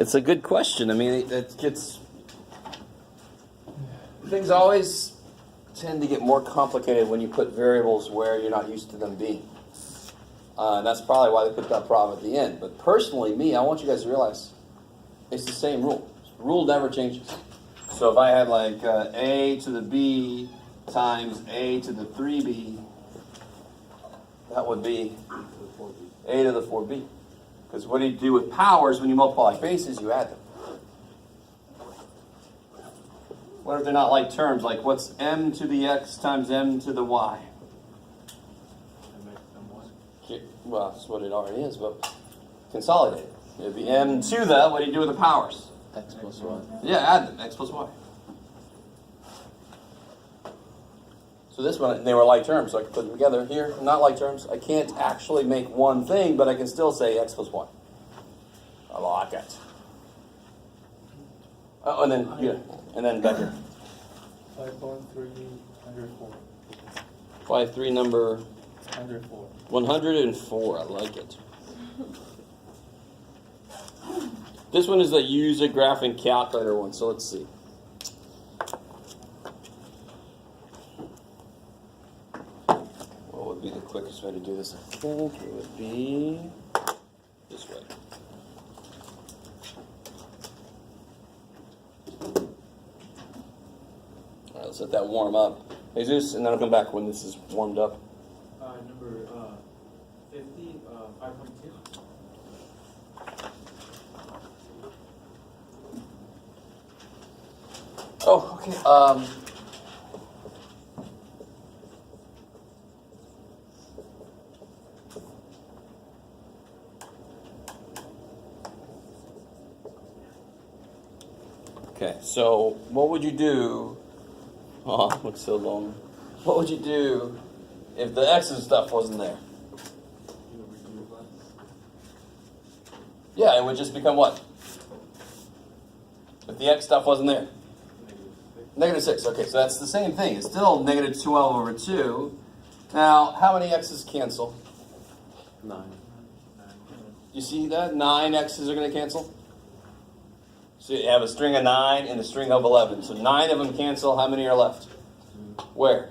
It's a good question. I mean, it gets... Things always tend to get more complicated when you put variables where you're not used to them being. And that's probably why they put that problem at the end. But personally, I want you guys to realize it's the same rule. The rule never changes. So if I had like a to the b times a to the 3b, that would be a to the 4b. Because what do you do with powers when you multiply like bases? You add them. What if they're not like terms? Like what's m to the x times m to the y? Well, that's what it already is, but consolidate it. It would be m to the, what do you do with the powers? X plus y. Yeah, add them, x plus y. So this one, they were like terms, so I can put them together. Here, not like terms. I can't actually make one thing, but I can still say x plus y. I like it. Oh, and then back here. 5.304. 5.3 number 104. 104. I like it. This one is the use a graphing calculator one, so let's see. What would be the quickest way to do this? I think it would be this way. All right, let's let that warm up. Jesus, and then I'll come back when this is warmed up. Number 50, 5.2. Oh, okay. Okay, so what would you do? Oh, it looks so long. What would you do if the X and stuff wasn't there? Yeah, it would just become what? If the X stuff wasn't there? Negative 6. Okay, so that's the same thing. It's still negative 12 over 2. Now, how many X's cancel? 9. You see that? 9 X's are going to cancel? So you have a string of 9 and a string of 11. So 9 of them cancel. How many are left? Where?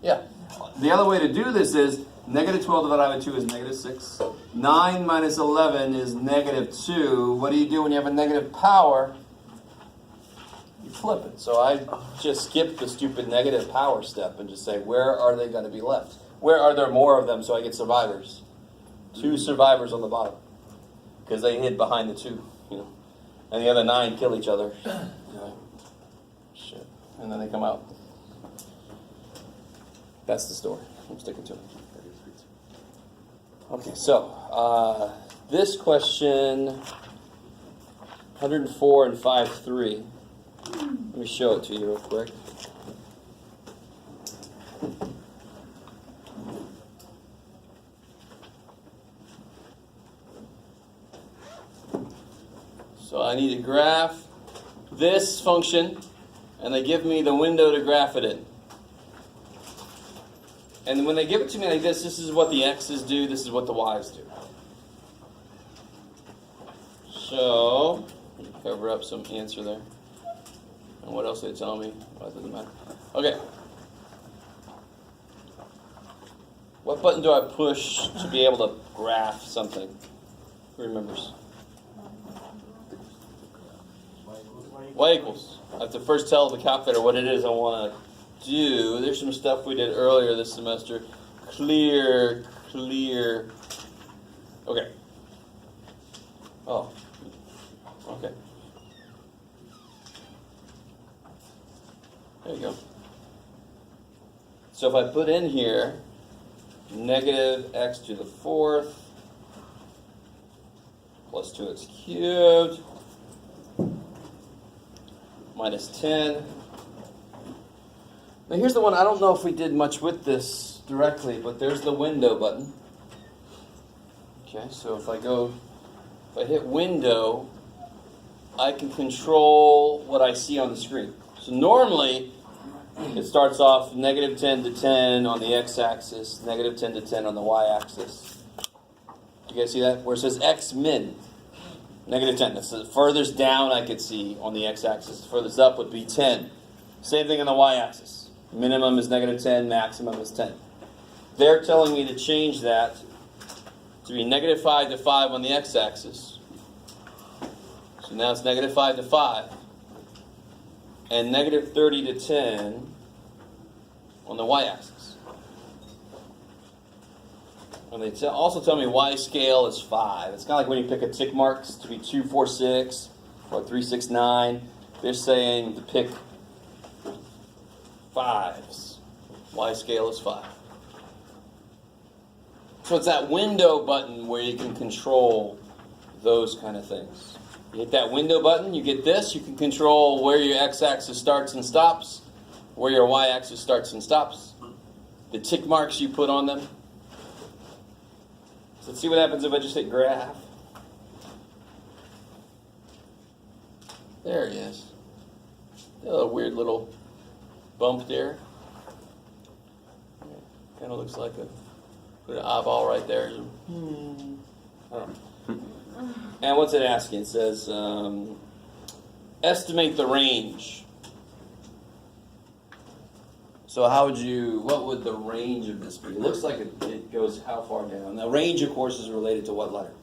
Yeah. The other way to do this is negative 12 divided by 2 is negative 6. 9 minus 11 is negative 2. What do you do when you have a negative power? You flip it. So I just skip the stupid negative power step and just say, where are they going to be left? Where are there more of them so I get survivors? 2 survivors on the bottom. Because they hid behind the 2, you know. And the other 9 kill each other. Shit. And then they come out. That's the story. I'm sticking to it. Okay, so this question, 104 and 5.3. Let me show it to you real quick. So I need to graph this function, and they give me the window to graph it in. And when they give it to me like this is what the x's do, this is what the y's do. So, let me cover up some answer there. And what else are they telling me? Well, it doesn't matter. Okay. What button do I push to be able to graph something? Who remembers? Y equals. I have to first tell the calculator what it is I want to do. There's some stuff we did earlier this semester. Clear. Okay. Oh. Okay. There you go. So if I put in here negative x to the 4th plus 2x cubed minus 10. Now here's the one, I don't know if we did much with this directly, but there's the window button. Okay, so if I hit window, I can control what I see on the screen. So normally, it starts off negative 10 to 10 on the x-axis, negative 10 to 10 on the y-axis. You guys see that? Where it says x min. Negative 10. That's the furthest down I could see on the x-axis. Furthest up would be 10. Same thing on the y-axis. Minimum is negative 10, maximum is 10. They're telling me to change that to be negative 5 to 5 on the x-axis. So now it's negative 5 to 5. And negative 30 to 10 on the y-axis. And they also tell me y scale is 5. It's kind of like when you pick a tick marks to be 2, 4, 6 or 3, 6, 9. They're saying to pick 5s. Y scale is 5. So it's that window button where you can control those kind of things. You hit that window button, you get this. You can control where your x-axis starts and stops, where your y-axis starts and stops, the tick marks you put on them. So let's see what happens if I just hit graph. There he is. A weird little bump there. Kind of looks like put an eyeball right there. I don't know. And what's it asking? It says, estimate the range. So what would the range of this be? It looks like it goes how far down? Now, range, of course, is related to what letter?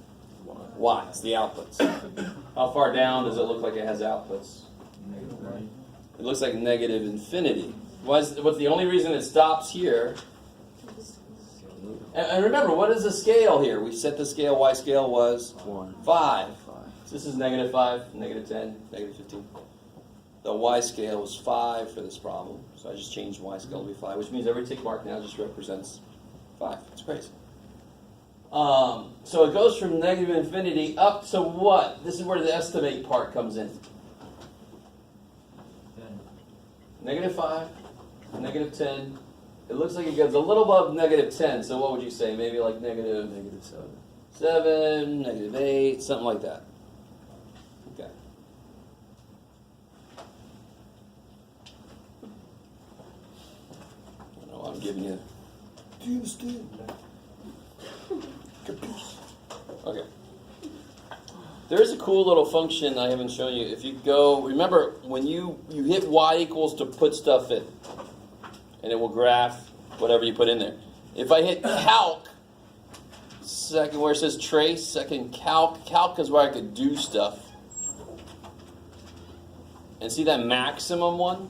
Y. It's the outputs. How far down does it look like it has outputs? It looks like negative infinity. What's the only reason it stops here? And remember, what is the scale here? We set the scale, y scale was 5. So this is negative 5, negative 10, negative 15. The y scale was 5 for this problem. So I just changed y scale to be 5, which means every tick mark now just represents 5. It's crazy. So it goes from negative infinity up to what? This is where the estimate part comes in. Negative 5, negative 10. It looks like it goes a little above negative 10, so what would you say? Maybe like negative 7, negative 8, something like that. Okay. I know I'm giving you. Do you understand? Okay. There's a cool little function I haven't shown you. If you go, remember when you hit y equals to put stuff in, and it will graph whatever you put in there. If I hit calc, second where it says trace, second calc is where I could do stuff. And see that maximum one?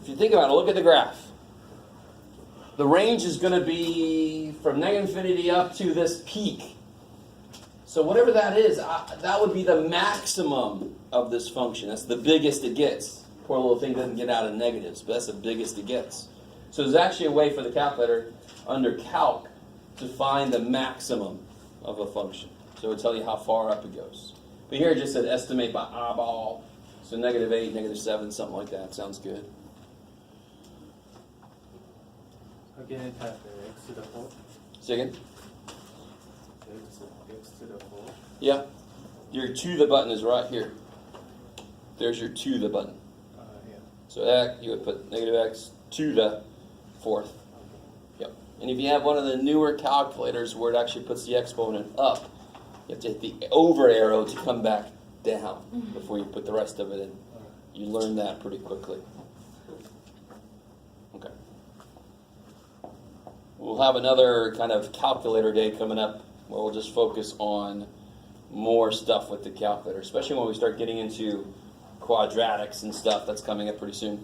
If you think about it, look at the graph. The range is going to be from negative infinity up to this peak. So whatever that is, that would be the maximum of this function. That's the biggest it gets. Poor little thing doesn't get out of negatives, but that's the biggest it gets. So there's actually a way for the calculator under calc to find the maximum of a function. So it'll tell you how far up it goes. But here it just said estimate by eyeball. So negative 8, negative 7, something like that. Sounds good. Again, it has the x to the 4. Say again? X to the 4. Yeah. Your to the button is right here. There's your to the button. Yeah. So that you would put negative x to the 4th. Yep. And if you have one of the newer calculators where it actually puts the exponent up, you have to hit the over arrow to come back down before you put the rest of it in. You learn that pretty quickly. Okay. We'll have another kind of calculator day coming up where we'll just focus on more stuff with the calculator, especially when we start getting into quadratics and stuff. That's coming up pretty soon.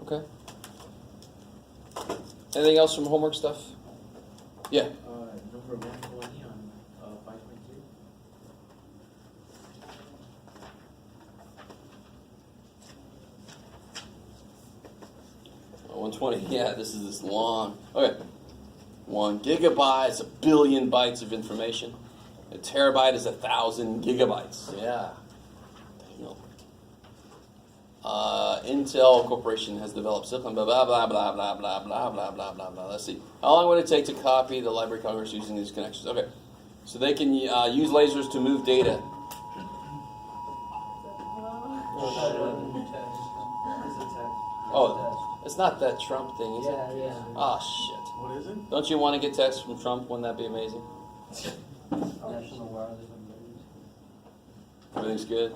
Okay. Anything else from homework stuff? Yeah. Number 120 on 5.2. 120. Yeah, this is this long. Okay. 1 gigabyte is 1 billion bytes of information. A terabyte is 1,000 gigabytes. Yeah. Intel Corporation has developed silicon, blah, blah, blah, blah, blah, blah, blah, blah, blah, blah, blah. Let's see. How long would it take to copy the Library of Congress using these connections? Okay. So they can use lasers to move data. Oh, it's not that Trump thing, is it? Yeah. Oh, shit. What is it? Don't you want to get text from Trump? Wouldn't that be amazing? National wireless and Everything's good?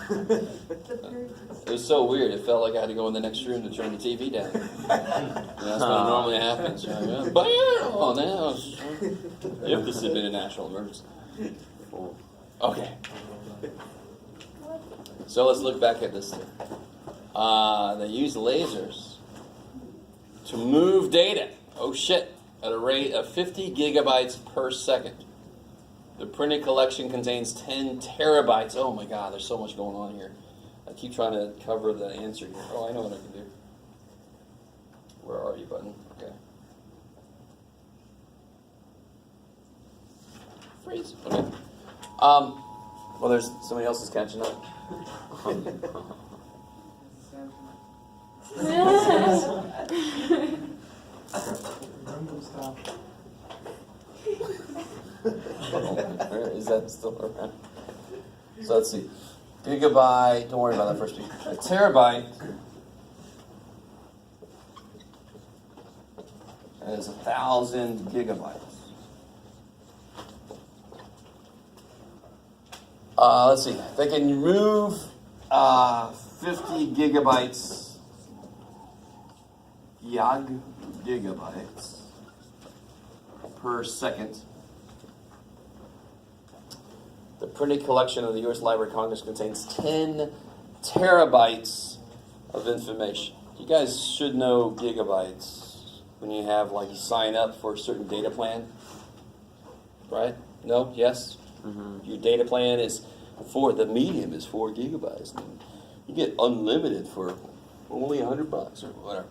The period is- It was so weird. It felt like I had to go in the next room to turn the TV down. That's what normally happens. Right? Bam! Oh, now. If this had been a national emergency. Okay. So let's look back at this thing. They use lasers to move data. Oh shit. At a rate of 50 gigabytes per second. The printed collection contains 10 terabytes. Oh my god, there's so much going on here. I keep trying to cover the answer here. Oh, I know what I can do. Where are you, button? Okay. Freeze. Okay. Well, there's somebody else is catching up. Is that still around? So let's see. Gigabyte, don't worry about that first piece. A terabyte is 1,000 gigabytes. Let's see. They can move 50 gigabytes, gigabytes per second. The printed collection of the U.S. Library of Congress contains 10 terabytes of information. You guys should know gigabytes when you have, like, you sign up for a certain data plan, right? No? Yes? Mm-hmm. Your data plan is the medium is 4 gigabytes. And you get unlimited for only $100 or whatever.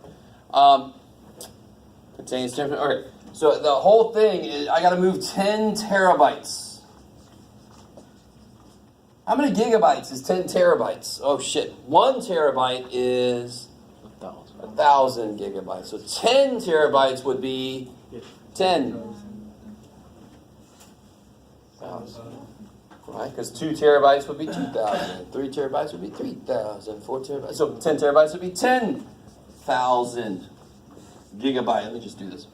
Contains 10. Okay, so the whole thing is I got to move 10 terabytes. How many gigabytes is 10 terabytes? Oh shit. 1 terabyte is 1,000 gigabytes. So 10 terabytes would be 10,000. Right? Because 2 terabytes would be 2,000. 3 terabytes would be 3,000. 4 terabytes. So 10 terabytes would be 10,000 gigabytes. Let me just do this.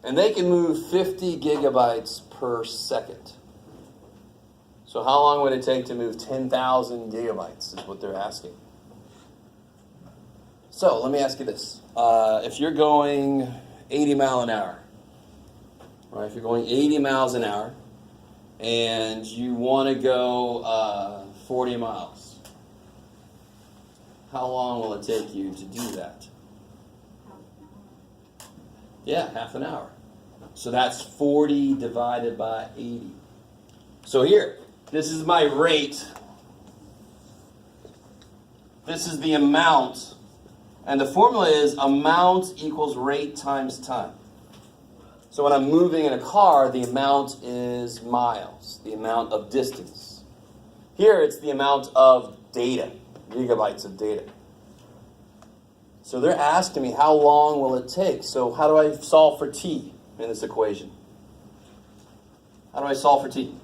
And they can move 50 gigabytes per second. So how long would it take to move 10,000 gigabytes is what they're asking. So let me ask you this. If you're going 80 miles an hour, right? If you're going 80 miles an hour and you want to go 40 miles, how long will it take you to do that? Yeah, half an hour. So that's 40 divided by 80. So here, this is my rate. This is the amount. And the formula is amount equals rate times time. So when I'm moving in a car, the amount is miles, the amount of distance. Here, it's the amount of data, gigabytes of data. So they're asking me, how long will it take? So how do I solve for t in this equation? How do I solve for t?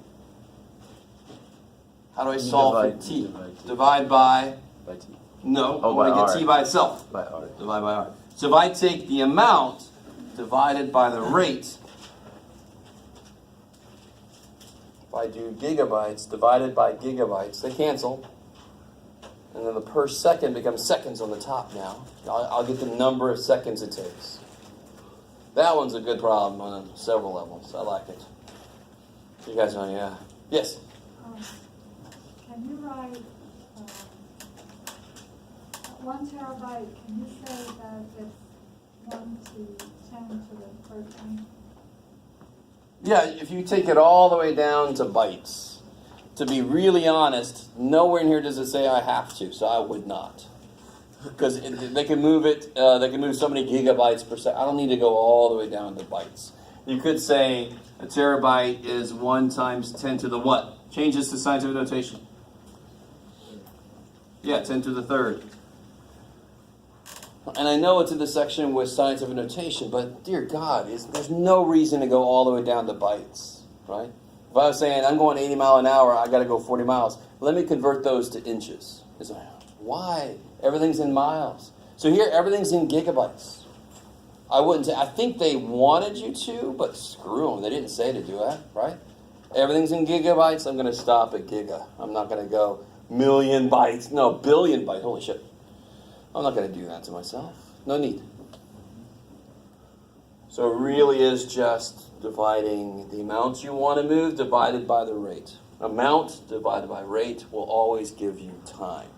How do I solve for t? Divide by t. No, I want to get t by itself. By r. Divide by r. So if I take the amount divided by the rate, if I do gigabytes divided by gigabytes, they cancel. And then the per second becomes seconds on the top now. I'll get the number of seconds it takes. That one's a good problem on several levels. I like it. You guys know, yeah. Yes? Can you write 1 terabyte? Can you say that it's 1 to 10 to the third time? Yeah, if you take it all the way down to bytes. To be really honest, nowhere in here does it say I have to, so I would not. Because they can move it, they can move so many gigabytes per second. I don't need to go all the way down to bytes. You could say a terabyte is 1 times 10 to the what? Change this to scientific notation. Yeah, 10 to the third. And I know it's in the section with scientific notation, but dear God, there's no reason to go all the way down to bytes, right? If I was saying I'm going 80 miles an hour, I got to go 40 miles. Let me convert those to inches. It's like, why? Everything's in miles. So here, everything's in gigabytes. I wouldn't say, I think they wanted you to, but screw them. They didn't say to do that, right? Everything's in gigabytes. I'm going to stop at giga. I'm not going to go million bytes. No, billion bytes. Holy shit. I'm not going to do that to myself. No need. So it really is just dividing the amount you want to move divided by the rate. Amount divided by rate will always give you time.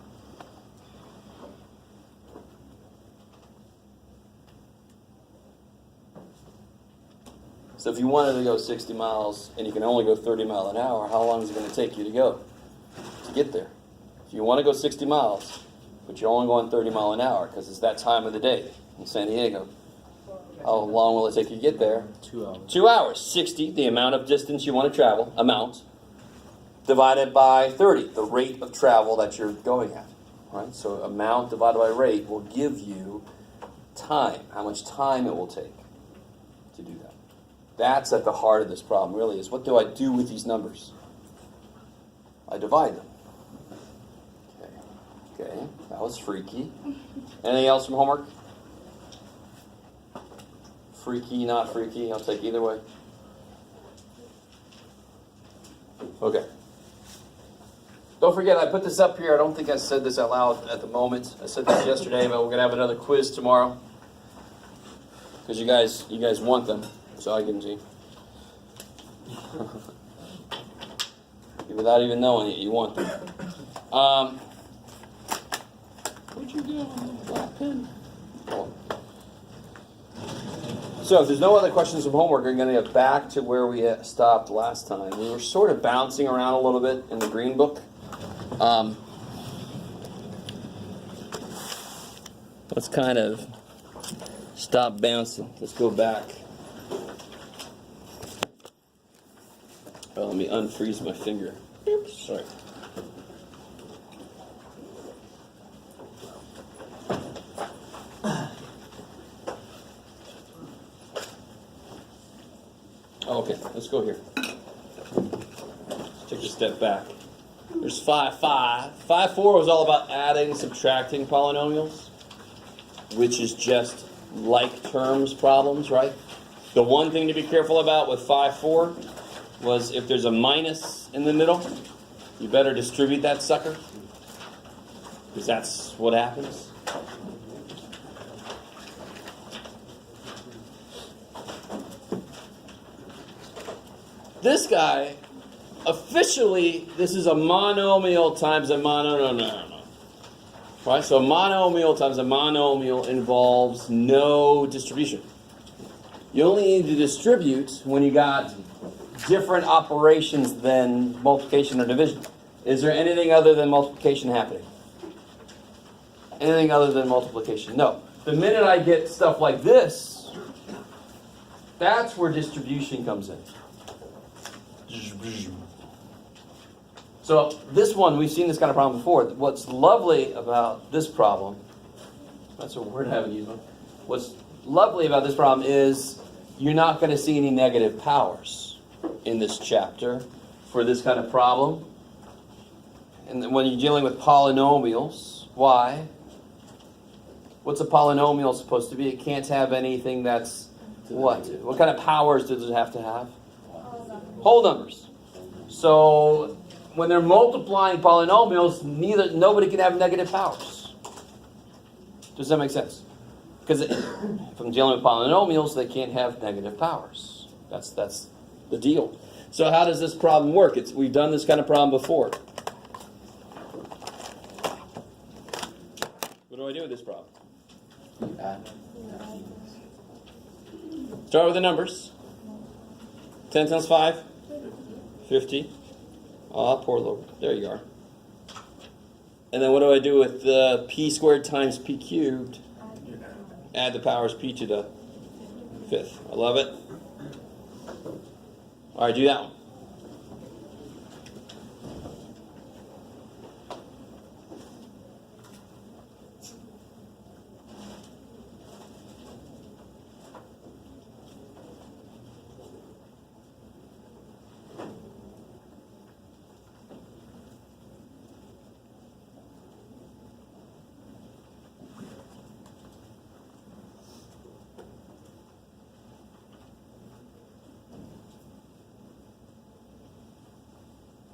So if you wanted to go 60 miles and you can only go 30 miles an hour, how long is it going to take you to go to get there? If you want to go 60 miles, but you're only going 30 miles an hour because it's that time of the day in San Diego, how long will it take you to get there? 2 hours. 2 hours. 60, the amount of distance you want to travel, amount, divided by 30, the rate of travel that you're going at. Right? So amount divided by rate will give you time, how much time it will take to do that. That's at the heart of this problem, really, is what do I do with these numbers? I divide them. Okay, that was freaky. Anything else from homework? Freaky, not freaky, I'll take either way. Okay. Don't forget, I put this up here. I don't think I said this out loud at the moment. I said this yesterday, but we're going to have another quiz tomorrow. Because you guys want them. So I can see. Without even knowing it, you want them. Where'd you go on the black pen? Oh. So if there's no other questions from homework, we're going to get back to where we stopped last time. We were sort of bouncing around a little bit in the green book. Let's kind of stop bouncing. Let's go back. Oh, let me unfreeze my finger. Oops, sorry. Okay, let's go here. Let's take a step back. There's 5, 5. 5, 4 was all about adding, subtracting polynomials, which is just like terms problems, right? The one thing to be careful about with 5, 4 was if there's a minus in the middle, you better distribute that sucker, because that's what happens. This guy, officially, this is a monomial times a monomial. Right? So a monomial times a monomial involves no distribution. You only need to distribute when you got different operations than multiplication or division. Is there anything other than multiplication happening? Anything other than multiplication? No. The minute I get stuff like this, that's where distribution comes in. So this one, we've seen this kind of problem before. What's lovely about this problem, that's a word I haven't used. What's lovely about this problem is you're not going to see any negative powers in this chapter for this kind of problem. And when you're dealing with polynomials, why? What's a polynomial supposed to be? It can't have anything that's what? What kind of powers does it have to have? Whole numbers. So when they're multiplying polynomials, nobody can have negative powers. Does that make sense? Because if I'm dealing with polynomials, they can't have negative powers. That's the deal. So how does this problem work? We've done this kind of problem before. What do I do with this problem? You add. Start with the numbers. 10 times 5? 50. Oh, poor little. There you are. And then what do I do with p squared times p cubed? Add the powers p to the 5th. I love it. All right, do that one.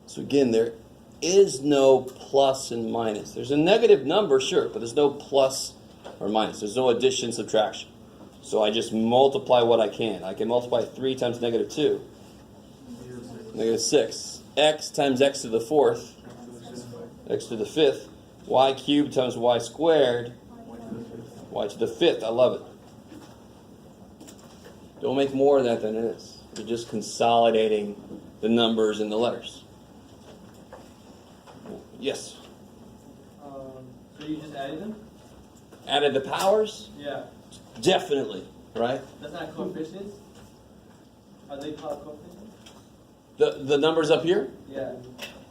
So again, there is no plus and minus. There's a negative number, sure, but there's no plus or minus. There's no addition, subtraction. So I just multiply what I can. I can multiply 3 times negative 2. Negative 6. X times x to the 4th. X to the 5th. Y cubed times y squared. Y to the 5th. I love it. Don't make more of that than it is. You're just consolidating the numbers and the letters. Yes? So you just added them? Added the powers? Yeah. Definitely, right? That's not coefficients? Are they called coefficients? The numbers up here? Yeah.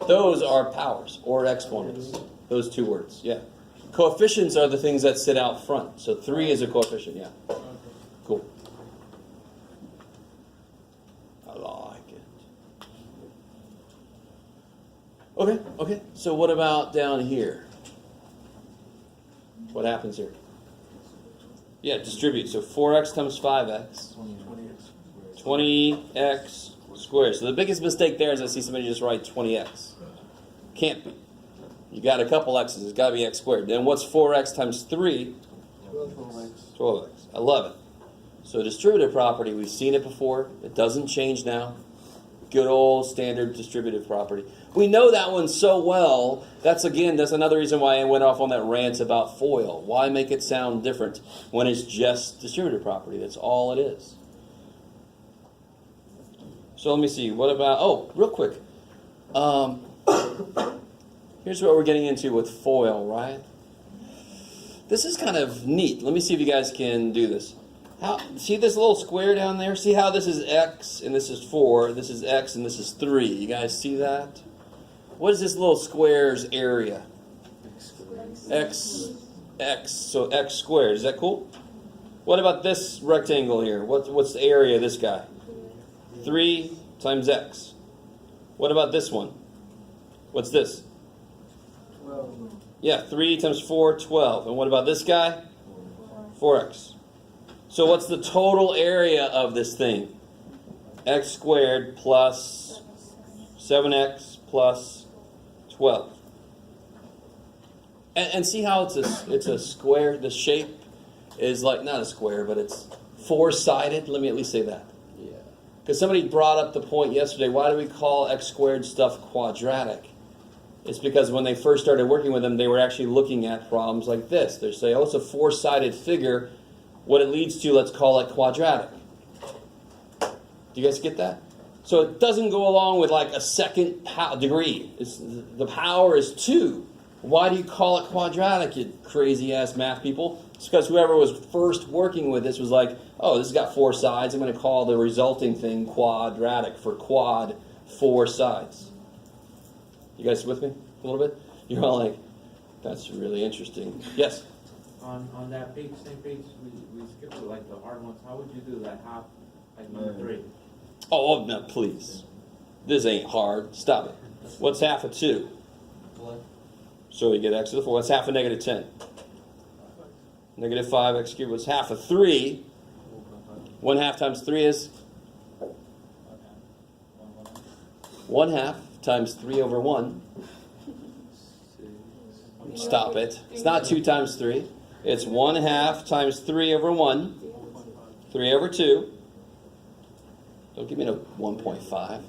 Those are powers or exponents. Those two words, yeah. Coefficients are the things that sit out front. So 3 is a coefficient, yeah. Okay. Cool. I like it. Okay. So what about down here? What happens here? Yeah, distribute. So 4x times 5x. 20x squared. So the biggest mistake there is I see somebody just write 20x. Can't be. You got a couple x's. It's got to be x squared. Then what's 4x times 3? 12x. I love it. So distributive property, we've seen it before. It doesn't change now. Good old standard distributive property. We know that one so well. That's another reason why I went off on that rant about FOIL. Why make it sound different when it's just distributive property? That's all it is. So let me see. What about, real quick. Here's what we're getting into with FOIL, right? This is kind of neat. Let me see if you guys can do this. See this little square down there? See how this is x and this is 4, this is x and this is 3. You guys see that? What is this little square's area? X, so x squared. Is that cool? What about this rectangle here? What's the area of this guy? 3 times x. What about this one? What's this? 12. Yeah, 3 times 4, 12. And what about this guy? 4x. So what's the total area of this thing? X squared plus 7x plus 12. And see how it's a square? The shape is like, not a square, but it's 4-sided. Let me at least say that. Yeah. Because somebody brought up the point yesterday, why do we call x squared stuff quadratic? It's because when they first started working with them, they were actually looking at problems like this. They say, it's a 4-sided figure. What it leads to, let's call it quadratic. Do you guys get that? So it doesn't go along with like a second degree. The power is 2. Why do you call it quadratic, you crazy-ass math people? It's because whoever was first working with this was like, this has got 4 sides. I'm going to call the resulting thing quadratic for quad 4 sides. You guys with me a little bit? You're all like, that's really interesting. Yes? On that page, same page, we skipped like the hard ones. How would you do that half, like number 3? Oh, no, please. This ain't hard. Stop it. What's half of 2? So you get x to the 4. What's half of negative 10? Negative 5x cubed. What's half of 3? 1/2 times 3 is? 1/2 times 3 over 1. Stop it. It's not 2 times 3. It's 1/2 times 3 over 1. 3 over 2. Don't give me no 1.5.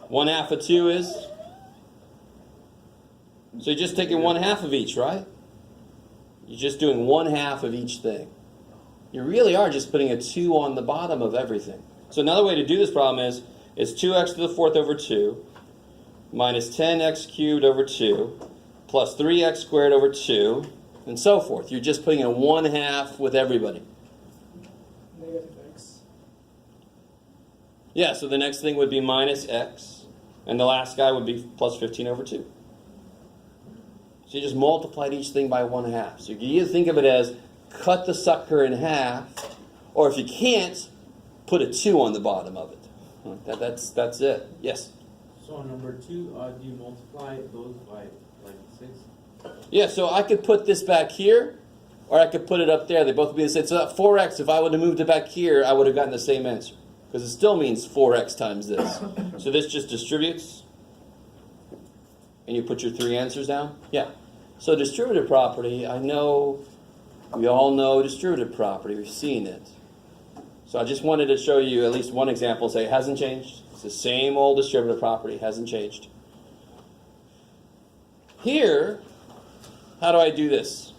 1/2 of 2 is? So you're just taking 1/2 of each, right? You're just doing 1/2 of each thing. You really are just putting a 2 on the bottom of everything. So another way to do this problem is, it's 2x to the 4th over 2 minus 10x cubed over 2 plus 3x squared over 2 and so forth. You're just putting a 1/2 with everybody. Negative x. Yeah, so the next thing would be minus x, and the last guy would be plus 15 over 2. So you just multiplied each thing by 1/2. So you can either think of it as cut the sucker in half, or if you can't, put a 2 on the bottom of it. That's it. Yes? So on number 2, do you multiply those by like 6? Yeah, so I could put this back here, or I could put it up there. They both would be the same. So 4x, if I would have moved it back here, I would have gotten the same answer. because it still means 4x times this. So this just distributes, and you put your 3 answers down? Yeah. So distributive property, I know, we all know distributive property, we've seen it. So I just wanted to show you at least one example, say it hasn't changed. It's the same old distributive property, hasn't changed. Here, how do I do this?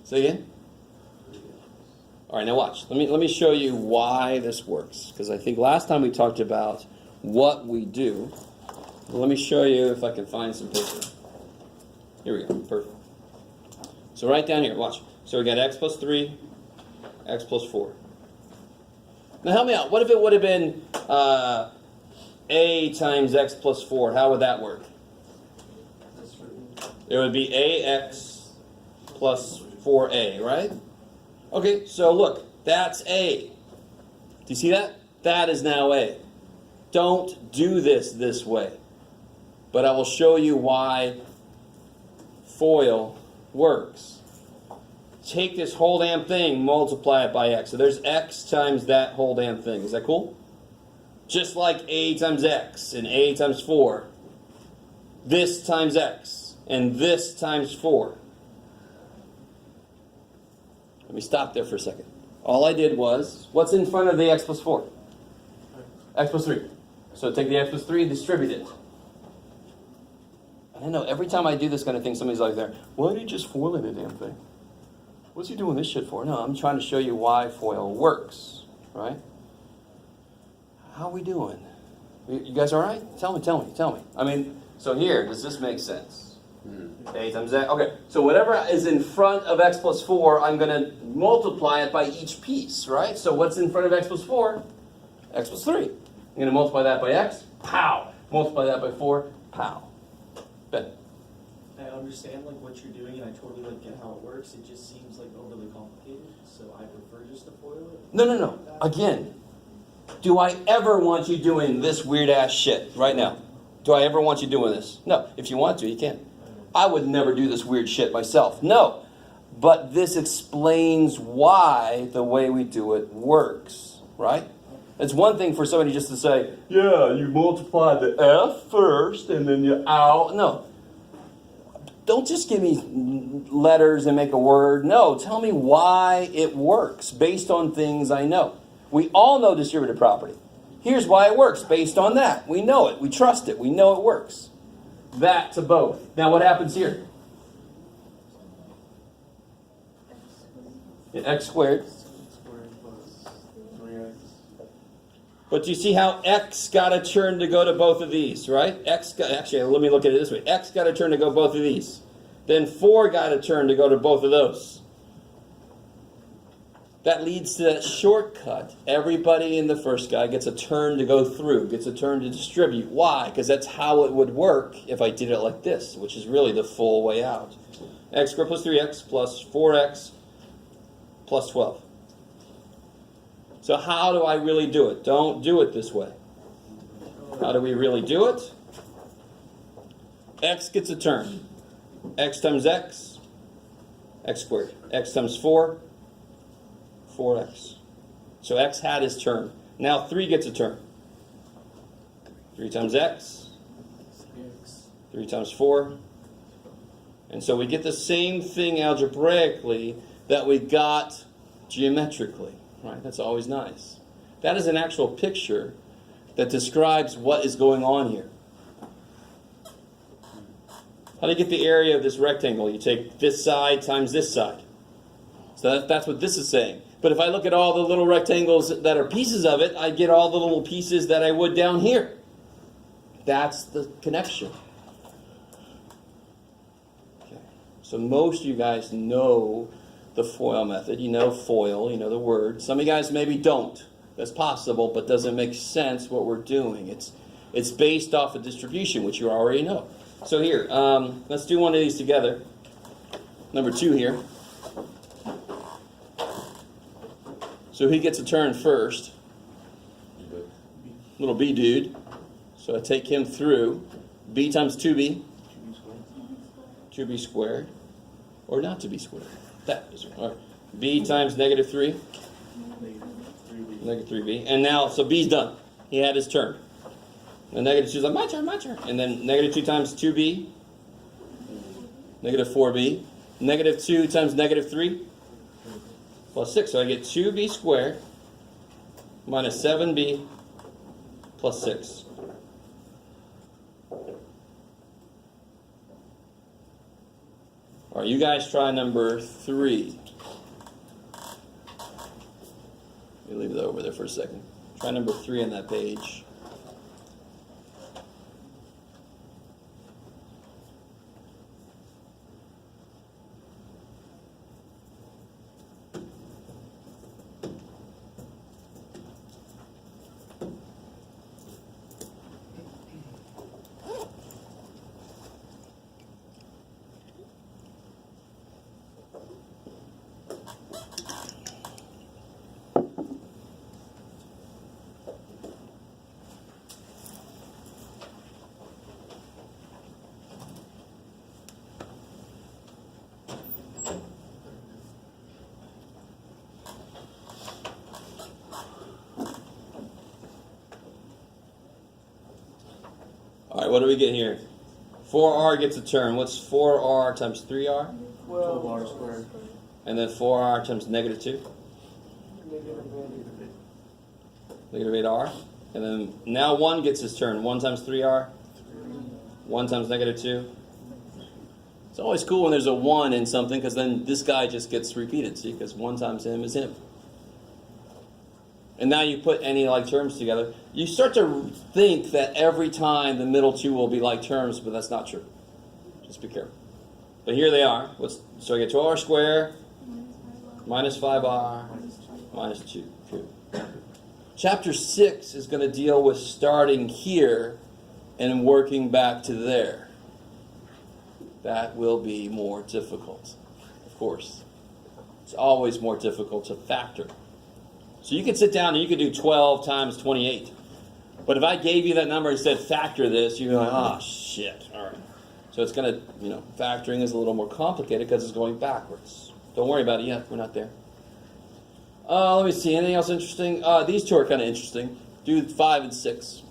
Say again? All right, now watch. Let me show you why this works, because I think last time we talked about what we do. Well, let me show you if I can find some paper. Here we go. Perfect. So right down here, watch. So we got x plus 3, x plus 4. Now help me out. What if it would have been a times x plus 4? How would that work? It would be ax plus 4a, right? Okay, so look, that's a. Do you see that? That is now a. Don't do this way. But I will show you why FOIL works. Take this whole damn thing, multiply it by x. So there's x times that whole damn thing. Is that cool? Just like a times x and a times 4. This times x and this times 4. Let me stop there for a second. All I did was, what's in front of the x plus 4? X plus 3. So take the x plus 3 and distribute it. I know, every time I do this kind of thing, somebody's like there, why did you just FOIL the damn thing? What's he doing this shit for? No, I'm trying to show you why FOIL works, right? How are we doing? You guys all right? Tell me. I mean, so here, does this make sense? A times x. Okay, so whatever is in front of x plus 4, I'm going to multiply it by each piece, right? So what's in front of x plus 4? X plus 3. I'm going to multiply that by x. Pow! Multiply that by 4. Pow. Ben. I understand like what you're doing, and I totally like get how it works. It just seems like overly complicated, so I prefer just to FOIL it. No. Again, do I ever want you doing this weird ass shit right now? Do I ever want you doing this? No. If you want to, you can. I would never do this weird shit myself. No. But this explains why the way we do it works, right? It's one thing for somebody just to say, yeah, you multiply the f first and then you out. No. Don't just give me letters and make a word. No, tell me why it works based on things I know. We all know distributive property. Here's why it works based on that. We know it. We trust it. We know it works. That to both. Now what happens here? Yeah, x squared. But do you see how x got a turn to go to both of these, right? Actually, let me look at it this way. X got a turn to go both of these. Then 4 got a turn to go to both of those. That leads to that shortcut. Everybody in the first guy gets a turn to go through, gets a turn to distribute. Why? Because that's how it would work if I did it like this, which is really the full way out. X squared plus 3x plus 4x plus 12. So how do I really do it? Don't do it this way. How do we really do it? X gets a turn. X times x, x squared. X times 4, 4x. So x had his turn. Now 3 gets a turn. 3 times x, 3 times 4. And so we get the same thing algebraically that we got geometrically. Right? That's always nice. That is an actual picture that describes what is going on here. How do you get the area of this rectangle? You take this side times this side. So that's what this is saying. But if I look at all the little rectangles that are pieces of it, I get all the little pieces that I would down here. That's the connection. Okay. So most of you guys know the FOIL method. You know FOIL, you know the word. Some of you guys maybe don't. That's possible, but doesn't make sense what we're doing. It's based off a distribution, which you already know. So here, let's do one of these together. Number 2 here. So he gets a turn first. Little b dude. So I take him through. B times 2b. to be squared or not to be squared. That is all right. B times negative 3. Negative 3b. And now, so b's done. He had his turn. And negative 2 is like, my turn, my turn. And then negative 2 times 2b. Negative 4b. Negative 2 times negative 3. Plus 6. So I get 2b squared minus 7b plus 6. All right, you guys try number 3. Let me leave that over there for a second. Try number 3 on that page. All right, what do we get here? 4r gets a term. What's 4r times 3r? 12r squared. And then 4r times negative 2? Negative 8r. And then now 1 gets his turn. 1 times 3r? 1 times negative 2? It's always cool when there's a 1 in something, because then this guy just gets repeated, see? Because 1 times him is him. And now you put any like terms together. You start to think that every time the middle two will be like terms, but that's not true. Just be careful. But here they are. So I get 12r squared minus 5r minus 2. Chapter 6 is going to deal with starting here and working back to there. That will be more difficult, of course. It's always more difficult to factor. So you could sit down and you could do 12 times 28. But if I gave you that number and said factor this, you'd be like, oh, shit. All right. So it's going to, factoring is a little more complicated because it's going backwards. Don't worry about it yet. We're not there. Let me see. Anything else interesting? These two are kind of interesting. Do 5 and 6.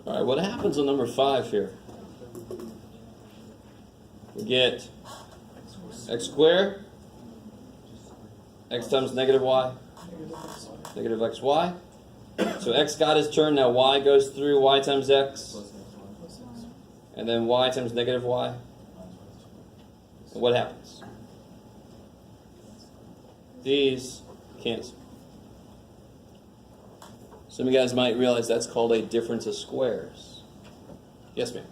All right, what happens on number 5 here? We get x squared, x times negative y, negative xy. So x got his turn, now y goes through, y times x, and then y times negative y. And what happens? These cancel. Some of you guys might realize that's called a difference of squares. Yes, ma'am?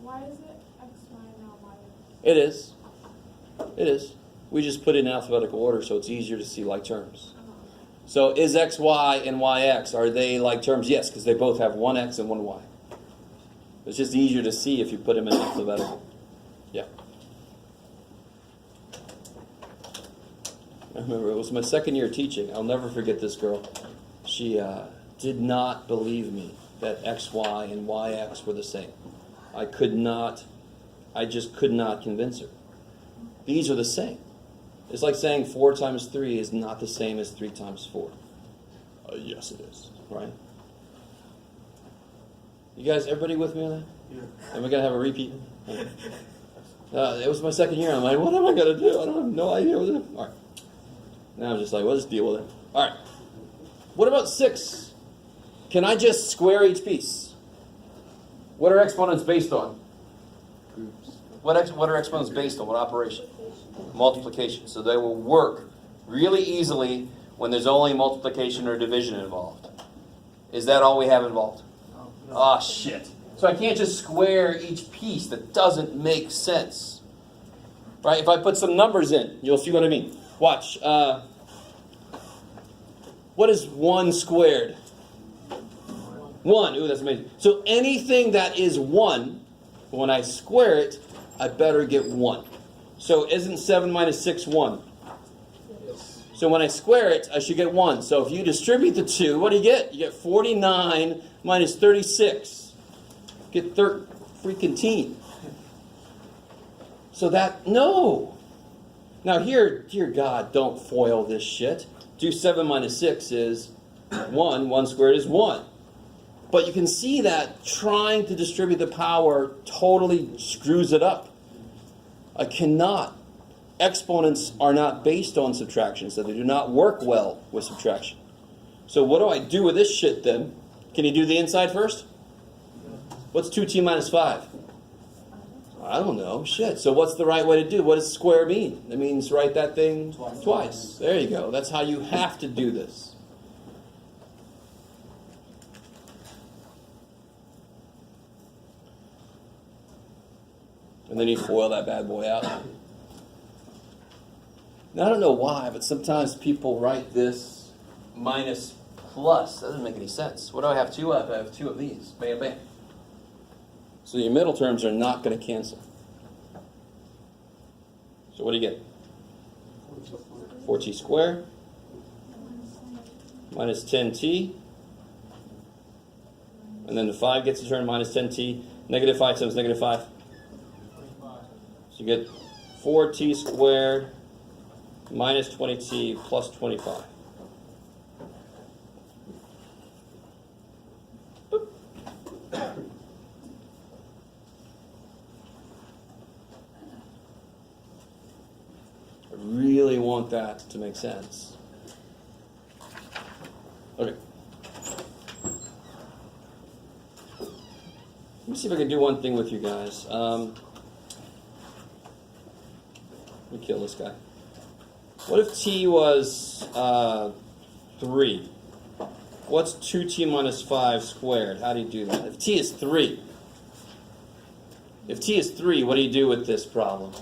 Why is it x, y, not y? It is. It is. We just put it in alphabetical order so it's easier to see like terms. So is xy and yx, are they like terms? Yes, because they both have one x and one y. It's just easier to see if you put them in alphabetical. Yeah. I remember it was my second year teaching. I'll never forget this girl. She did not believe me that xy and yx were the same. I just could not convince her. These are the same. It's like saying 4 times 3 is not the same as 3 times 4. Yes, it is. Right? You guys, everybody with me on that? Yeah. And we're going to have a repeat? It was my second year. I'm like, what am I going to do? I don't have no idea what to do. All right. Now I'm just like, well, let's deal with it. All right. What about 6? Can I just square each piece? What are exponents based on? Groups. What are exponents based on? What operation? Multiplication. So they will work really easily when there's only multiplication or division involved. Is that all we have involved? Ah, shit. So I can't just square each piece. That doesn't make sense. Right? If I put some numbers in, you'll see what I mean. Watch. What is 1 squared? 1. Ooh, that's amazing. So anything that is 1, when I square it, I better get 1. So isn't 7 minus 6 1? So when I square it, I should get 1. So if you distribute the 2, what do you get? You get 49 minus 36. Get freaking teen. So that, no. Now here, dear God, don't foil this shit. Do 7 minus 6 is 1. 1 squared is 1. But you can see that trying to distribute the power totally screws it up. I cannot. Exponents are not based on subtraction, so they do not work well with subtraction. So what do I do with this shit then? Can you do the inside first? What's 2t minus 5? I don't know. Shit. So what's the right way to do? What does square mean? It means write that thing twice. There you go. That's how you have to do this. And then you foil that bad boy out. Now, I don't know why, but sometimes people write this minus plus. That doesn't make any sense. What do I have 2 of? I have 2 of these. Bam, bam. So your middle terms are not going to cancel. So what do you get? 4t squared minus 10t. And then the 5 gets to turn minus 10t. Negative 5 times negative 5. So you get 4t squared minus 20t plus 25. I really want that to make sense. Okay. Let me see if I can do one thing with you guys. Let me kill this guy. What if t was 3? What's 2t minus 5 squared? How do you do that? If t is 3, what do you do with this problem?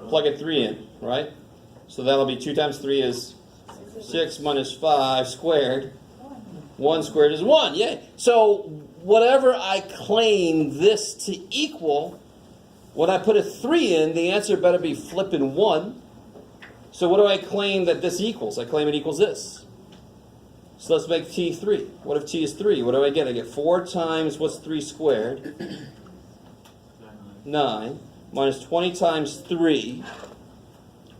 Plug a 3 in, right? So that'll be 2 times 3 is 6 minus 5 squared. 1 squared is 1. Yay! So whatever I claim this to equal, when I put a 3 in, the answer better be flipping 1. So what do I claim that this equals? I claim it equals this. So let's make t 3. What if t is 3? What do I get? I get 4 times, what's 3 squared? 9. Minus 20 times 3.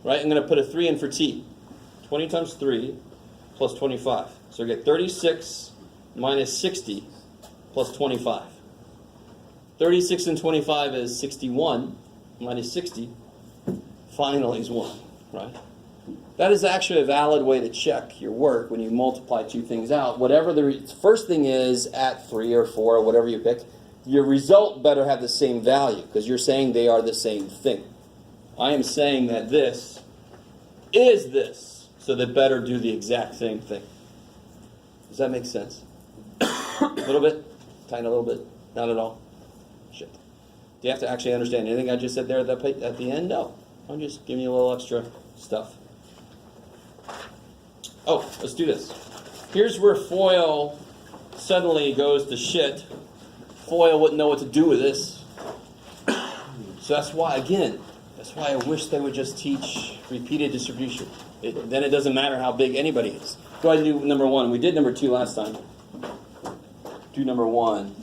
Right? I'm going to put a 3 in for t. 20 times 3 plus 25. So I get 36 minus 60 plus 25. 36 and 25 is 61 minus 60. Finally is 1. Right? That is actually a valid way to check your work when you multiply 2 things out. Whatever the first thing is at 3 or 4 or whatever you picked, your result better have the same value because you're saying they are the same thing. I am saying that this is this, so they better do the exact same thing. Does that make sense? A little bit? Tiny little bit? Not at all? Shit. Do you have to actually understand anything I just said there at the end? No. I'm just giving you a little extra stuff. Oh, let's do this. Here's where FOIL suddenly goes to shit. FOIL wouldn't know what to do with this. So that's why, again, that's why I wish they would just teach repeated distribution. Then it doesn't matter how big anybody is. Go ahead and do number 1. We did number 2 last time. Do number 1.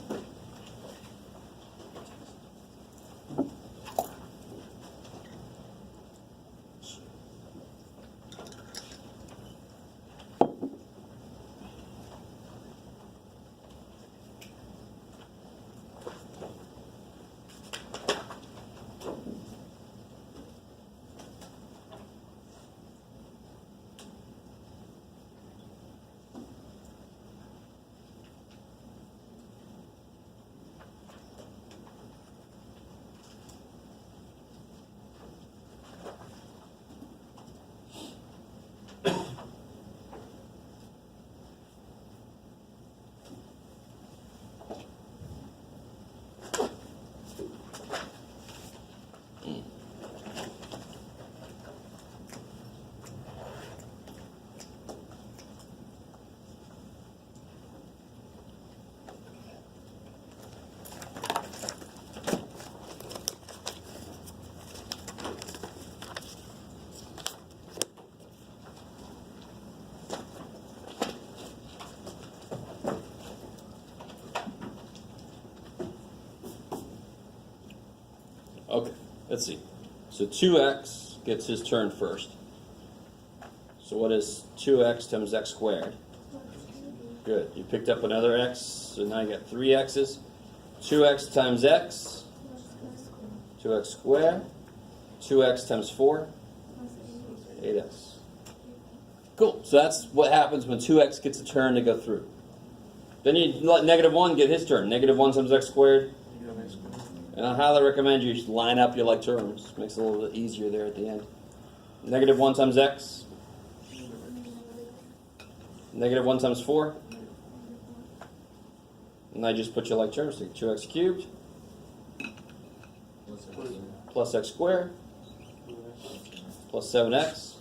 let's see. So 2x gets his turn first. So what is 2x times x squared? Good. You picked up another x, so now you got 3 x's. 2x times x, 2x squared. 2x times 4, 8x. Cool. So that's what happens when 2x gets a turn to go through. Then you let -1 get his turn. -1 times x squared. And I highly recommend you just line up your like terms. Makes it a little bit easier there at the end. -1 times x. -1 times 4. And I just put your like terms. So 2x cubed plus x squared plus 7x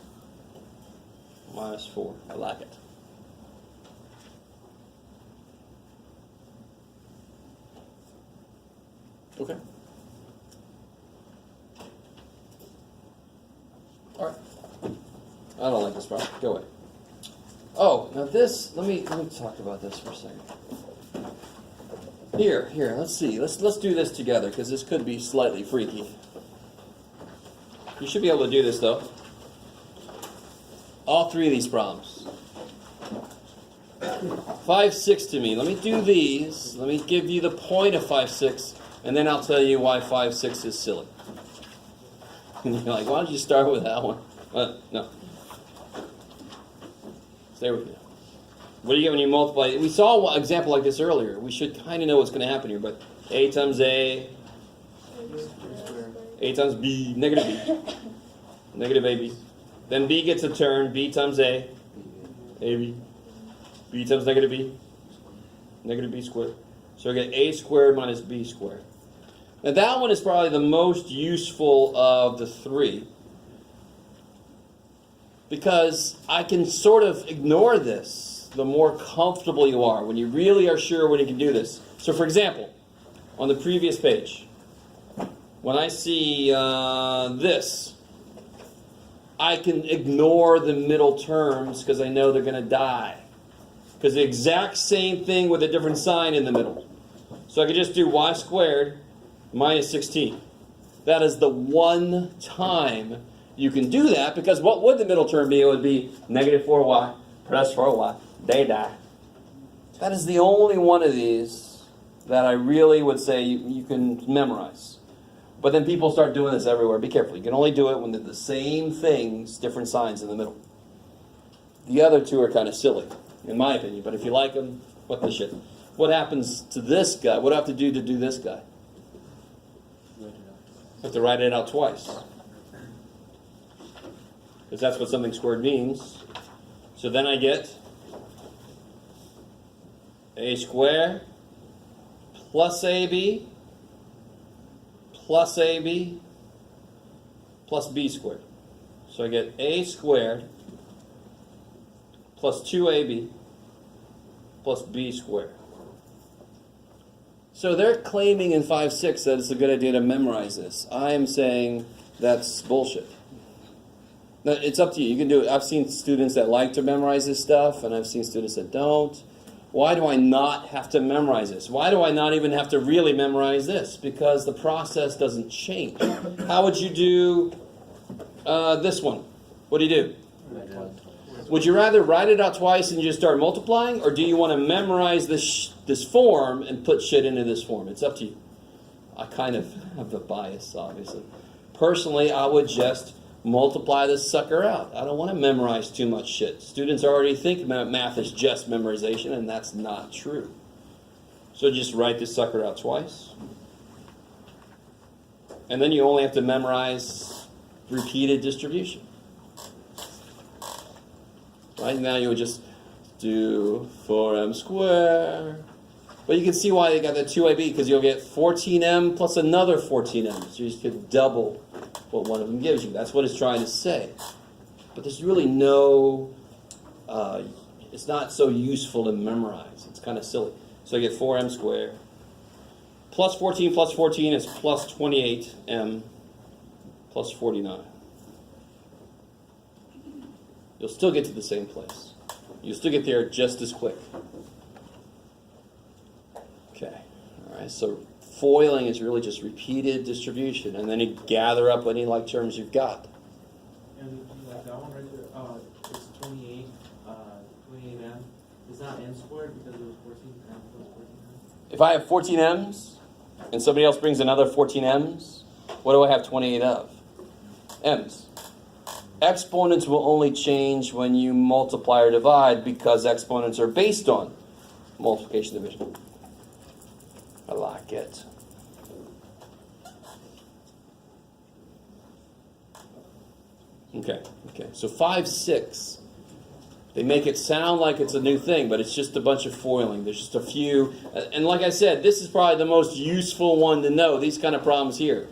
minus 4. I like it. Okay. All right. I don't like this problem. Go away. Oh, now this. Let me talk about this for a second. Here. Let's see. Let's do this together because this could be slightly freaky. You should be able to do this though. All 3 of these problems. 5, 6 to me. Let me do these. Let me give you the point of 5, 6. And then I'll tell you why 5, 6 is silly. And you're like, why don't you start with that one? No. Stay with me. What do you get when you multiply? We saw an example like this earlier. We should kind of know what's going to happen here. But a times a times b, negative b. Negative ab. Then b gets a turn. B times a, ab. B times negative b. Negative b squared. So I get a squared minus b squared. Now that one is probably the most useful of the 3 because I can sort of ignore this the more comfortable you are, when you really are sure when you can do this. So for example, on the previous page, when I see this, I can ignore the middle terms because I know they're going to die. Because the exact same thing with a different sign in the middle. So I could just do y squared minus 16. That is the one time you can do that, because what would the middle term be? It would be negative 4y plus 4y. They die. That is the only one of these that I really would say you can memorize. But then people start doing this everywhere. Be careful. You can only do it when they're the same things, different signs in the middle. The other 2 are kind of silly, in my opinion. But if you like them, what the shit. What happens to this guy? What do I have to do this guy? I have to write it out twice. Because that's what something squared means. So then I get a squared plus ab plus ab plus b squared. So I get a squared plus 2ab plus b squared. So they're claiming in 5, 6 that it's a good idea to memorize this. I'm saying that's bullshit. Now, it's up to you. You can do it. I've seen students that like to memorize this stuff, and I've seen students that don't. Why do I not have to memorize this? Why do I not even have to really memorize this? Because the process doesn't change. How would you do this one? What do you do? Would you rather write it out twice and just start multiplying, or do you want to memorize this form and put shit into this form? It's up to you. I kind of have a bias, obviously. Personally, I would just multiply this sucker out. I don't want to memorize too much shit. Students already think math is just memorization, and that's not true. So just write this sucker out twice. And then you only have to memorize repeated distribution. Right now you would just do 4m squared. But you can see why they got that 2ab, because you'll get 14m plus another 14m. So you just get double what one of them gives you. That's what it's trying to say. But there's really no, it's not so useful to memorize. It's kind of silly. So I get 4m squared. Plus 14 is plus 28m plus 49. You'll still get to the same place. You'll still get there just as quick. Okay, all right, so foiling is really just repeated distribution, and then you gather up any like terms you've got. And like that one right there, it's 28, 28m. It's not n squared because it was 14m plus 14m. If I have 14 m's, and somebody else brings another 14 m's, what do I have 28 of? M's. Exponents will only change when you multiply or divide because exponents are based on multiplication division. I like it. Okay. So 5, 6. They make it sound like it's a new thing, but it's just a bunch of foiling. There's just a few. And like I said, this is probably the most useful one to know, these kind of problems here.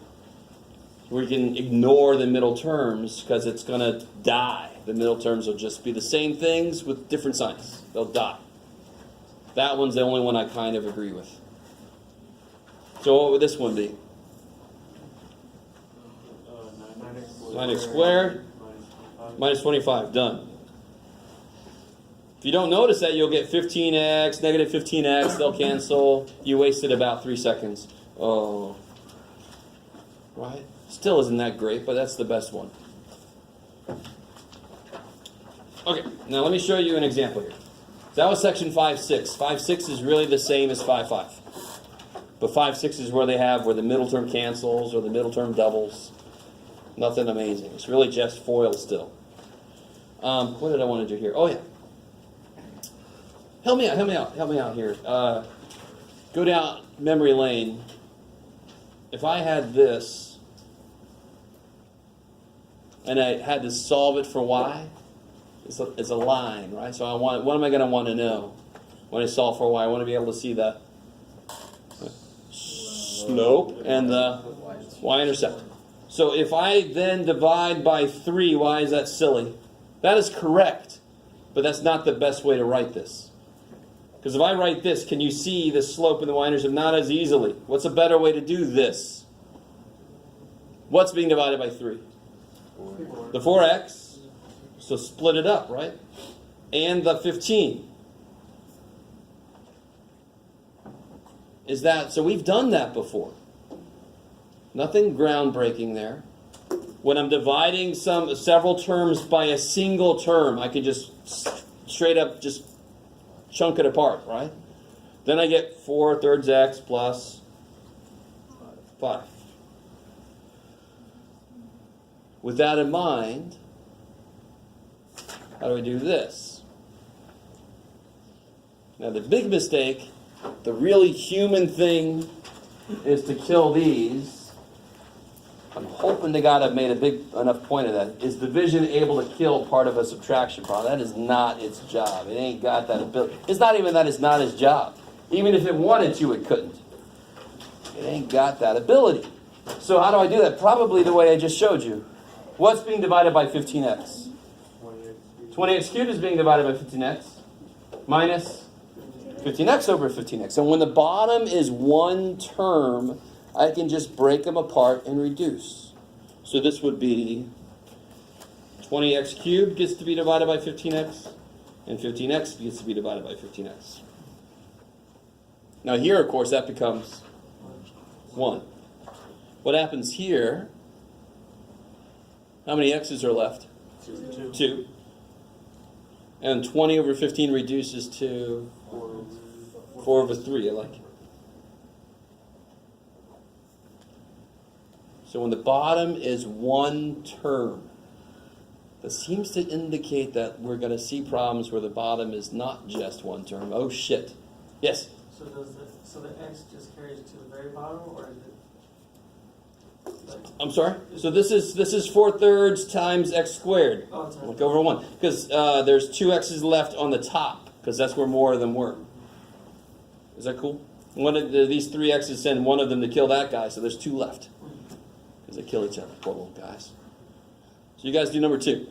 We can ignore the middle terms because it's going to die. The middle terms will just be the same things with different signs. They'll die. That one's the only one I kind of agree with. So what would this one be? 9x squared minus 25. Done. If you don't notice that, you'll get 15x, negative 15x. They'll cancel. You wasted about 3 seconds. Oh. Right? Still isn't that great, but that's the best one. Okay, now let me show you an example here. So that was section 5-6. 5-6 is really the same as 5-5. But 5-6 is where the middle term cancels or the middle term doubles. Nothing amazing. It's really just FOIL still. What did I want to do here? Oh, yeah. Help me out here. Go down memory lane. If I had this, and I had to solve it for y, it's a line, right? So what am I going to want to know when I solve for y? I want to be able to see the slope and the y-intercept. So if I then divide by 3, why is that silly? That is correct, but that's not the best way to write this. Because if I write this, can you see the slope and the y-intercept? Not as easily. What's a better way to do this? What's being divided by 3? The 4x. So split it up, right? And the 15. Is that, so we've done that before. Nothing groundbreaking there. When I'm dividing several terms by a single term, I can just straight up just chunk it apart, right? Then I get 4/3 x plus 5. With that in mind, how do I do this? Now the big mistake, the really human thing, is to kill these. I'm hoping to God I've made a big enough point of that. Is division able to kill part of a subtraction problem? That is not its job. It ain't got that ability. It's not even that it's not its job. Even if it wanted to, it couldn't. It ain't got that ability. So how do I do that? Probably the way I just showed you. What's being divided by 15x? 20x cubed is being divided by 15x minus 15x over 15x. And when the bottom is one term, I can just break them apart and reduce. So this would be 20x cubed gets to be divided by 15x, and 15x gets to be divided by 15x. Now here, of course, that becomes 1. What happens here? How many x's are left? 2. And 20 over 15 reduces to 4 over 3. I like it. So when the bottom is one term, that seems to indicate that we're going to see problems where the bottom is not just one term. Oh shit. Yes? So the x just carries it to the very bottom, or is it? I'm sorry? So this is 4/3 times x squared. Oh, it's Look over 1. Because there's 2 x's left on the top, because that's where more of them were. Is that cool? One of these 3 x's send one of them to kill that guy, so there's 2 left. Because they kill each other, poor little guys. So you guys do number 2.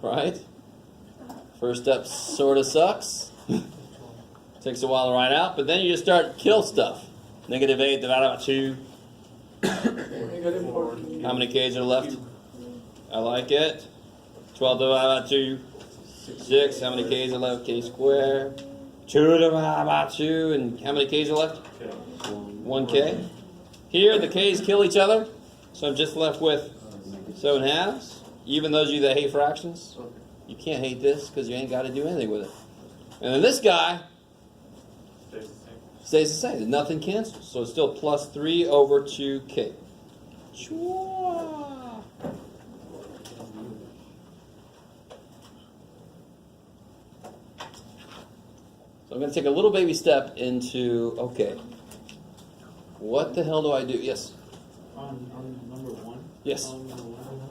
right? First step sort of sucks. Takes a while to write out, but then you just start kill stuff. Negative 8 divided by 2. How many k's are left? I like it. 12 divided by 2. 6. How many k's are left? K squared. 2 divided by 2. And how many k's are left? 1k. Here, the k's kill each other. So I'm just left with 7/2. Even those of you that hate fractions, you can't hate this because you ain't got to do anything with it. And then this guy stays the same. Nothing cancels. So it's still plus 3 over 2k. Chua. So I'm going to take a little baby step into, okay, what the hell do I do? Yes? On number 1? Yes. Number 1.